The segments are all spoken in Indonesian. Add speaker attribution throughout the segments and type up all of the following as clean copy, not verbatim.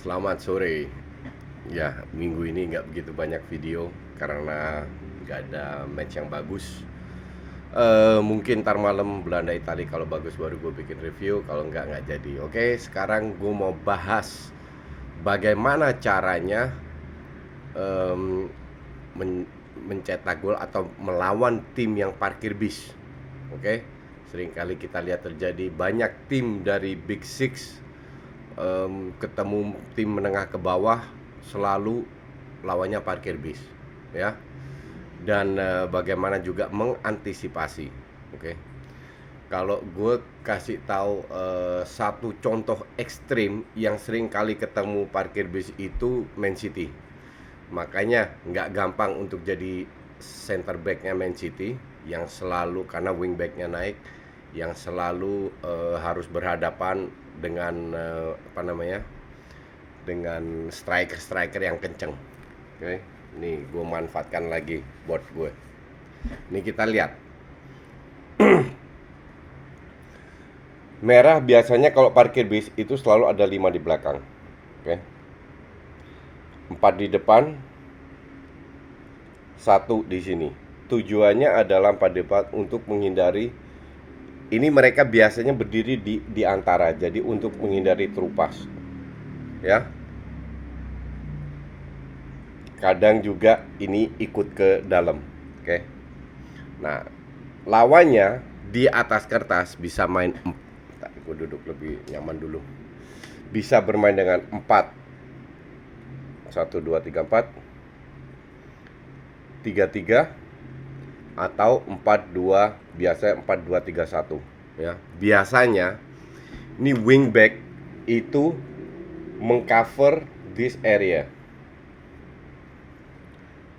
Speaker 1: Selamat sore. Ya, minggu ini nggak begitu banyak video karena nggak ada match yang bagus. Mungkin ntar malam Belanda Italia kalau bagus baru gue bikin review. Kalau nggak jadi. Oke, sekarang gue mau bahas bagaimana caranya em, mencetak gol atau melawan tim yang parkir bis. Oke, seringkali kita lihat terjadi banyak tim dari Big Six ketemu tim menengah ke bawah, selalu lawannya parkir bis, ya. Dan bagaimana juga mengantisipasi. Oke, kalau gue kasih tahu satu contoh ekstrim yang sering kali ketemu parkir bis itu Man City. Makanya nggak gampang untuk jadi center backnya Man City, yang selalu karena wing backnya naik, yang selalu harus berhadapan dengan apa namanya, dengan striker yang kenceng. Oke, nih gue manfaatkan lagi board gue. Ini kita lihat, merah biasanya kalau parkir bis itu selalu ada 5 di belakang. Oke, 4 di depan, 1 di sini. Tujuannya adalah 4 depan untuk menghindari, ini mereka biasanya berdiri di antara, jadi untuk menghindari terupas, ya. Kadang juga ini ikut ke dalam. Oke. Nah, lawannya di atas kertas bisa main, gue duduk lebih nyaman dulu. Bisa bermain dengan 4 1 2 3 4 3 3 atau 4 2, biasanya 4 2 3 1, ya. Biasanya ini wingback itu mengcover this area.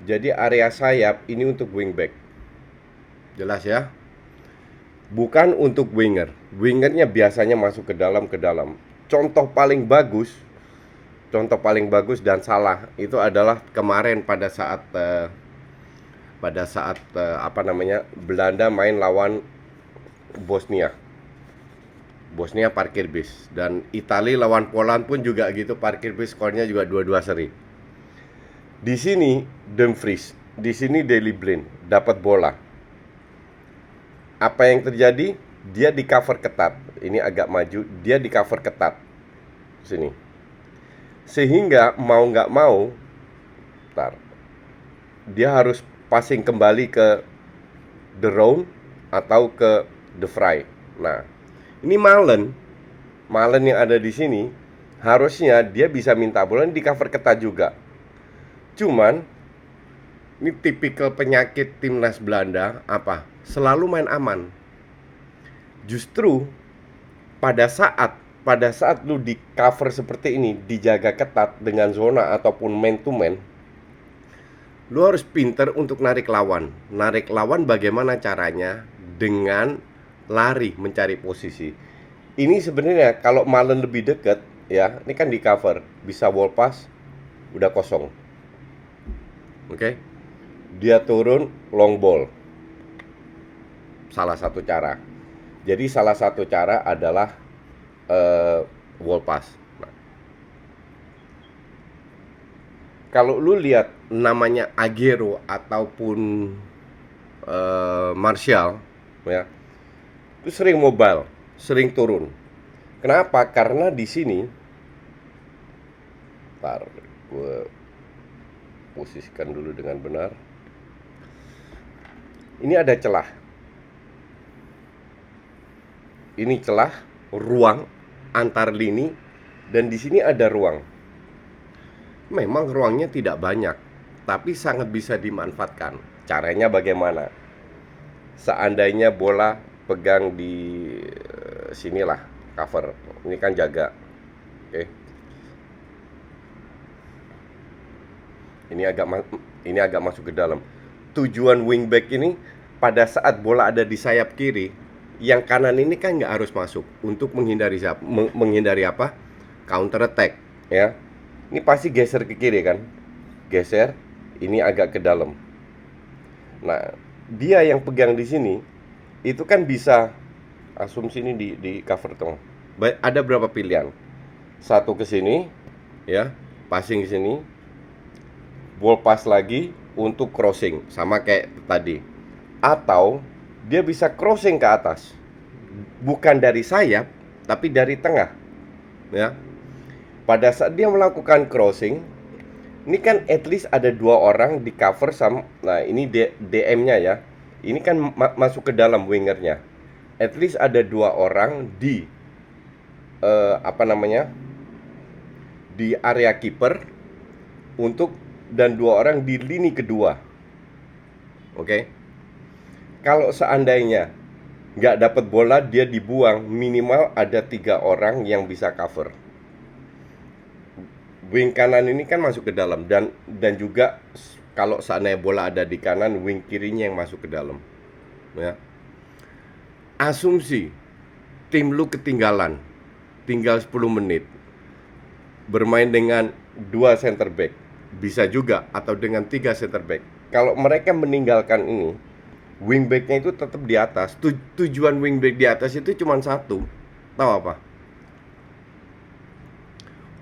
Speaker 1: Jadi area sayap ini untuk wingback. Jelas ya? Bukan untuk winger. Wingernya biasanya masuk ke dalam. Contoh paling bagus dan salah itu adalah kemarin pada saat apa namanya, Belanda main lawan Bosnia. Bosnia parkir bis, dan Italia lawan Poland pun juga gitu, parkir bis, skornya juga 2-2 seri. Di sini Dumfries, di sini Daley Blind dapat bola. Apa yang terjadi? Dia di cover ketat. Ini agak maju, dia di cover ketat sini. Sehingga mau nggak mau, dia harus passing kembali ke De Roon atau ke De Vrij. Nah, ini Malen yang ada di sini, harusnya dia bisa minta bola di cover ketat juga. Cuman ini tipikal penyakit timnas Belanda, apa? Selalu main aman. Justru pada saat lu di cover seperti ini, dijaga ketat dengan zona ataupun man to man, lu harus pinter untuk narik lawan. Narik lawan bagaimana caranya? Dengan lari mencari posisi. Ini sebenarnya kalau Malen lebih dekat, ya, ini kan di cover, bisa wall pass, udah kosong. Oke. Dia turun long ball. Salah satu cara. Jadi salah satu cara adalah wall pass. Nah, kalau lu lihat namanya Aguero ataupun Martial, ya, itu sering mobile, sering turun. Kenapa? Karena di sini, ntar gue posisikan dulu dengan benar. Ini ada celah. Ini celah, ruang antar lini, dan di sini ada ruang. Memang ruangnya tidak banyak, tapi sangat bisa dimanfaatkan. Caranya bagaimana? Seandainya bola pegang di sinilah, cover. Ini kan jaga. Oke. Ini agak masuk ke dalam. Tujuan wingback ini pada saat bola ada di sayap kiri, yang kanan ini kan nggak harus masuk untuk menghindari apa? Counter attack, ya. Ini pasti geser ke kiri kan? Geser, ini agak ke dalam. Nah, dia yang pegang di sini itu kan bisa asumsi ini di cover tengah. Ada berapa pilihan? Satu ke sini, ya, passing ke sini, ball pass lagi untuk crossing sama kayak tadi. Atau dia bisa crossing ke atas, bukan dari sayap tapi dari tengah, ya. Pada saat dia melakukan crossing, ini kan at least ada dua orang di cover sama, nah ini DM-nya ya. Ini kan masuk ke dalam wingernya. At least ada dua orang di apa namanya, di area kiper untuk, dan dua orang di lini kedua. Oke. Kalau seandainya nggak dapat bola, dia dibuang, minimal ada 3 orang yang bisa cover. Wing kanan ini kan masuk ke dalam, dan juga kalau seandainya bola ada di kanan, wing kirinya yang masuk ke dalam, ya. Asumsi tim lu ketinggalan, tinggal 10 menit, bermain dengan 2 center back, bisa juga, atau dengan 3 center back. Kalau mereka meninggalkan ini, wingbacknya itu tetap di atas. Tujuan wingback di atas itu cuma satu, tahu apa?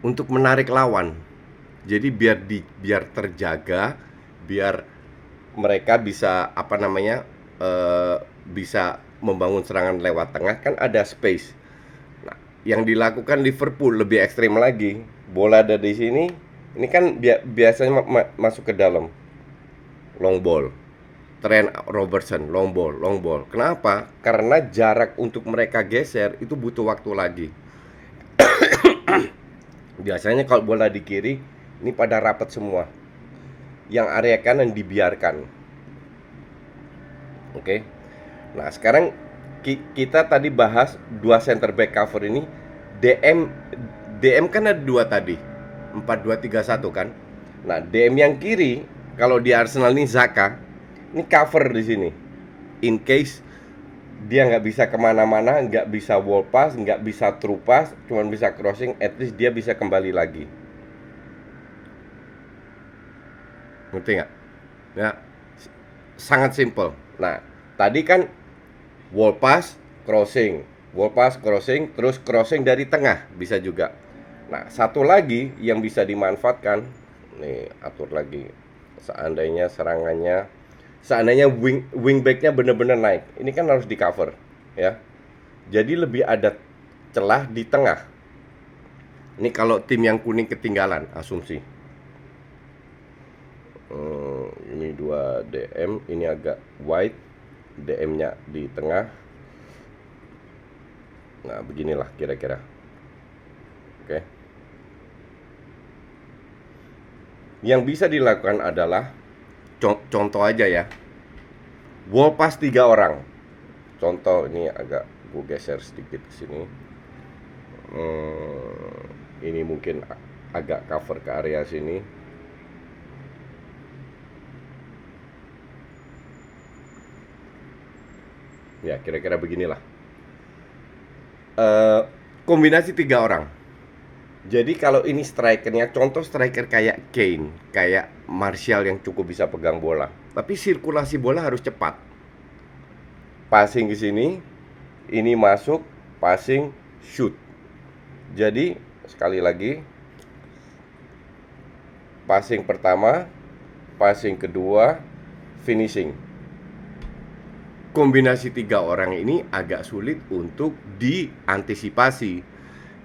Speaker 1: Untuk menarik lawan. Jadi biar terjaga, biar mereka bisa apa namanya, bisa membangun serangan lewat tengah, kan ada space. Nah, yang dilakukan Liverpool lebih ekstrim lagi. Bola ada di sini, ini kan biasanya masuk ke dalam, long ball. Trent Robertson, long ball. Kenapa? Karena jarak untuk mereka geser itu butuh waktu lagi. Biasanya kalau bola di kiri, ini pada rapat semua. Yang area kanan dibiarkan. Oke. Nah, sekarang kita tadi bahas 2 center back cover ini. DM kan ada 2 tadi. 4-2-3-1 kan. Nah, DM yang kiri kalau di Arsenal ini Xhaka, ini cover di sini. In case dia nggak bisa kemana-mana, nggak bisa wall pass, nggak bisa through pass, cuma bisa crossing, at least dia bisa kembali lagi. Ngerti nggak? Ya, sangat simple. Nah, tadi kan wall pass, crossing, terus crossing dari tengah bisa juga. Nah, satu lagi yang bisa dimanfaatkan, nih atur lagi. Seandainya wingbacknya bener-bener naik, ini kan harus di cover, ya. Jadi lebih ada celah di tengah. Ini kalau tim yang kuning ketinggalan, asumsi. Ini 2 DM, ini agak wide, DM-nya di tengah. Nah, beginilah kira-kira. Oke. Yang bisa dilakukan adalah contoh aja ya. Wall pass 3 orang. Contoh, ini agak gue geser sedikit ke sini. Ini mungkin agak cover ke area sini. Ya, kira-kira beginilah. Kombinasi 3 orang. Jadi kalau ini strikernya, contoh striker kayak Kane, kayak Martial yang cukup bisa pegang bola, tapi sirkulasi bola harus cepat. Passing ke sini, ini masuk, passing, shoot. Jadi sekali lagi, passing pertama, passing kedua, finishing. Kombinasi 3 orang ini agak sulit untuk diantisipasi.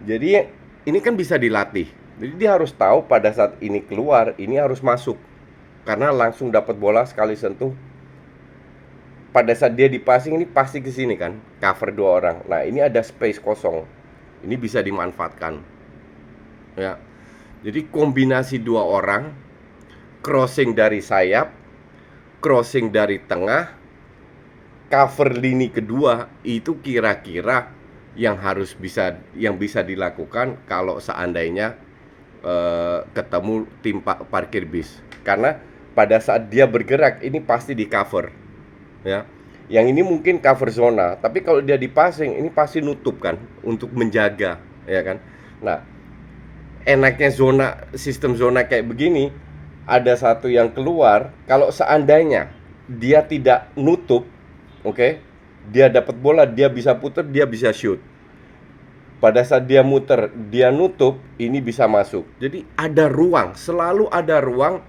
Speaker 1: Jadi ini kan bisa dilatih. Jadi dia harus tahu pada saat ini keluar, ini harus masuk. Karena langsung dapat bola sekali sentuh. Pada saat dia di passing, ini pasti ke sini kan, cover 2 orang. Nah, ini ada space kosong. Ini bisa dimanfaatkan. Ya. Jadi kombinasi 2 orang, crossing dari sayap, crossing dari tengah, cover lini kedua, itu kira-kira yang bisa dilakukan kalau seandainya ketemu tim parkir bis. Karena pada saat dia bergerak, ini pasti di cover, ya. Yang ini mungkin cover zona, tapi kalau dia di passing, ini pasti nutup kan, untuk menjaga, ya kan. Nah, enaknya sistem zona kayak begini, ada satu yang keluar. Kalau seandainya dia tidak nutup, oke, dia dapat bola, dia bisa putar, dia bisa shoot. pada saat dia muter, dia nutup, ini bisa masuk. Jadi ada ruang, selalu ada ruang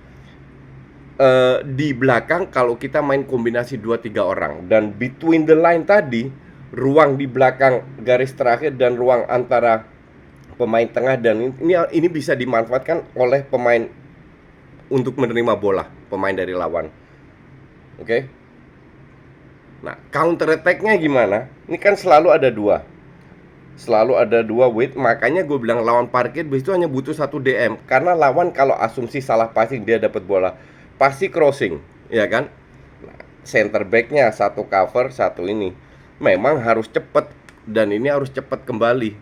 Speaker 1: di belakang kalau kita main kombinasi 2-3 orang. Dan between the line tadi, ruang di belakang garis terakhir dan ruang antara pemain tengah dan ini bisa dimanfaatkan oleh pemain untuk menerima bola, pemain dari lawan. Oke? Nah, counter attack-nya gimana? Ini kan selalu ada dua. Selalu ada dua weight, makanya gue bilang lawan parkir bis itu hanya butuh 1 DM. Karena lawan kalau asumsi salah passing dia dapat bola, pasti crossing, ya kan? Nah, center back-nya satu cover, satu ini. Memang harus cepat dan ini harus cepat kembali.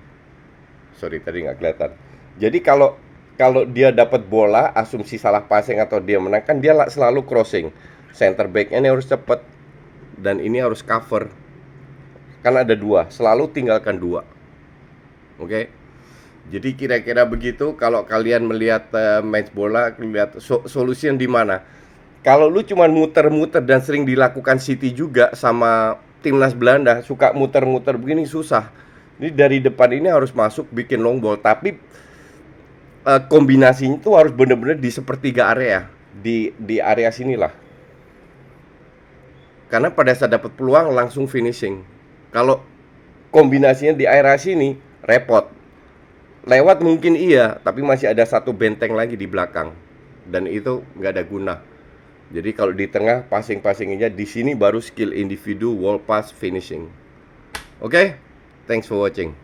Speaker 1: Sorry tadi nggak kelihatan. Jadi kalau kalau dia dapat bola, asumsi salah passing atau dia menang kan dia selalu crossing. Center back-nya ini harus cepat dan ini harus cover. Kan ada dua, selalu tinggalkan dua. Oke. Jadi kira-kira begitu kalau kalian melihat match bola, lihat solusi yang di mana. Kalau lu cuman muter-muter dan sering dilakukan City juga sama timnas Belanda, suka muter-muter begini susah. Ini dari depan ini harus masuk bikin long ball, tapi kombinasinya itu harus benar-benar di sepertiga area, di area sinilah. Karena pada saat dapat peluang langsung finishing. Kalau kombinasinya di area sini repot. Lewat mungkin iya, tapi masih ada satu benteng lagi di belakang. Dan itu nggak ada guna. Jadi kalau di tengah passing-passingnya di sini baru skill individu, wall pass, finishing. Oke? Thanks for watching.